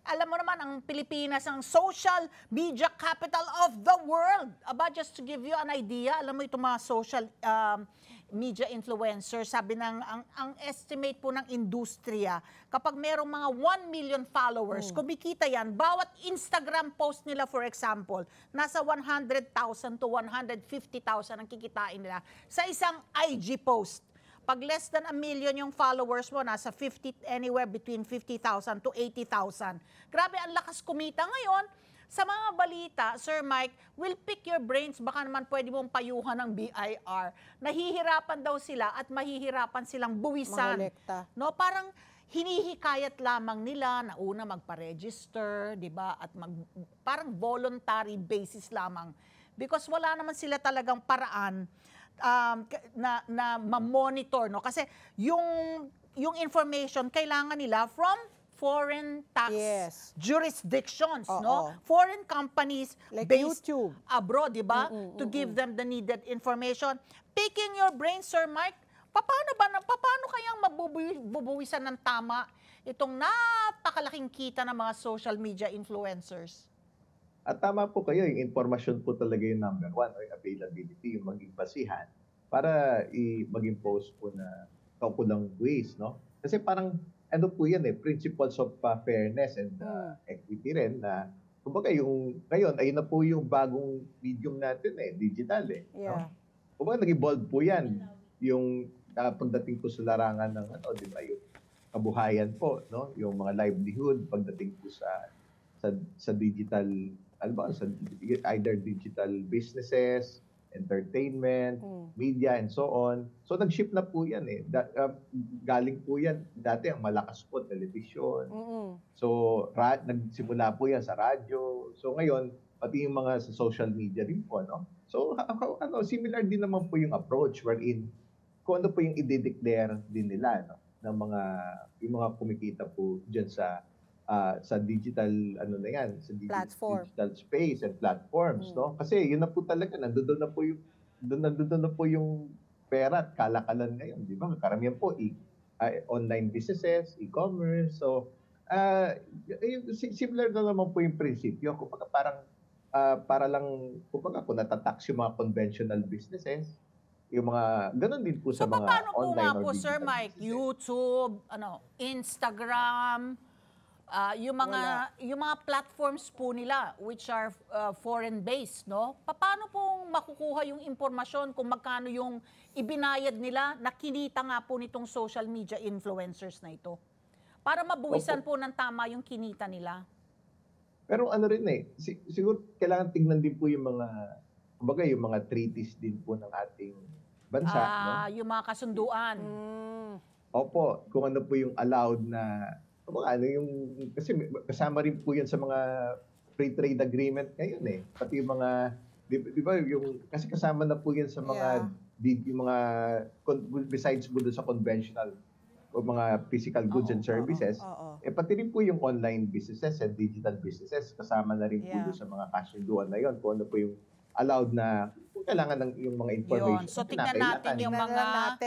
alam mo naman, ang Pilipinas, ang social media capital of the world. Aba, just to give you an idea, alam mo itong mga social media influencers, sabi ng, ang estimate po ng industriya, kapag merong mga 1 million followers, kumikita yan, bawat Instagram post nila, for example, nasa 100,000 to 150,000 ang kikitain nila sa isang IG post. Pag less than 1 million yung followers mo, nasa anywhere between 50,000 to 80,000. Grabe, ang lakas kumita ngayon. Sa mga balita, Sir Mike, we'll pick your brains, baka naman pwede mong payuhan ng BIR. Nahihirapan daw sila at mahihirapan silang buwisan. No, parang hinihikayat lamang nila na una magpa-register, di ba? At parang voluntary basis lamang. Because wala naman sila talagang paraan na ma-monitor, no? Kasi yung information kailangan nila from foreign tax jurisdictions, no? Foreign companies like based YouTube abroad, di ba? To give them the needed information. Picking your brain, Sir Mike, paano kayang mabubuwisan ng tama itong napakalaking kita ng mga social media influencers? At tama po kayo, yung informasyon po talaga yung number one, o yung availability, yung maging basihan para mag-impose po na kaukulang ways, no? Kasi parang ano po yan principles of fairness and equity rin na, kumbaga yung, ngayon, ayun na po yung bagong medium natin digital no? Kumbaga nag-evolve po yan, yung pagdating po sa larangan ng, di ba, yung kabuhayan po, no? Yung mga livelihood pagdating po sa digital, either digital businesses, entertainment, media, and so on. So, nag-shift na po yan galing po yan. Dati, ang malakas po, television. So, nagsimula po yan sa radyo. So, ngayon, pati yung mga sa social media din po, no? So, similar din naman po yung approach wherein kung ano po yung i-declare din nila, no? Yung mga kumikita po dyan sa digital sa digital space and platforms, no? Kasi yun na po talaga, nandoon na po yung pera at kalakalan ngayon, di ba? Karamihan po online businesses, e-commerce. So similar na naman po yung prinsipyo. Kumbaga parang para lang kumbaga kung natatax yung mga conventional businesses, yung mga ganun din po sa mga paano online po nga po, Sir Mike, businesses. YouTube, Instagram, yung mga platforms po nila which are foreign based, no? Paano pong makukuha yung impormasyon kung magkano yung ibinayad nila na kinita nga po nitong social media influencers na ito? Para mabuwisan po ng tama yung kinita nila. Pero siguro kailangan tignan din po yung mga treaties din po ng ating bansa, no? Yung mga kasunduan. Opo, kung ano po yung allowed na kasi kasama rin po yan sa mga free trade agreement ngayon Pati yung mga, di ba, kasi kasama na po yan sa mga, yung mga, besides po sa conventional o mga physical goods and services, pati rin po yung online businesses and digital businesses, kasama na rin po sa mga kasunduan na yon kung ano po yung allowed na kung kailangan ng yung mga information. So tingnan natin yung mga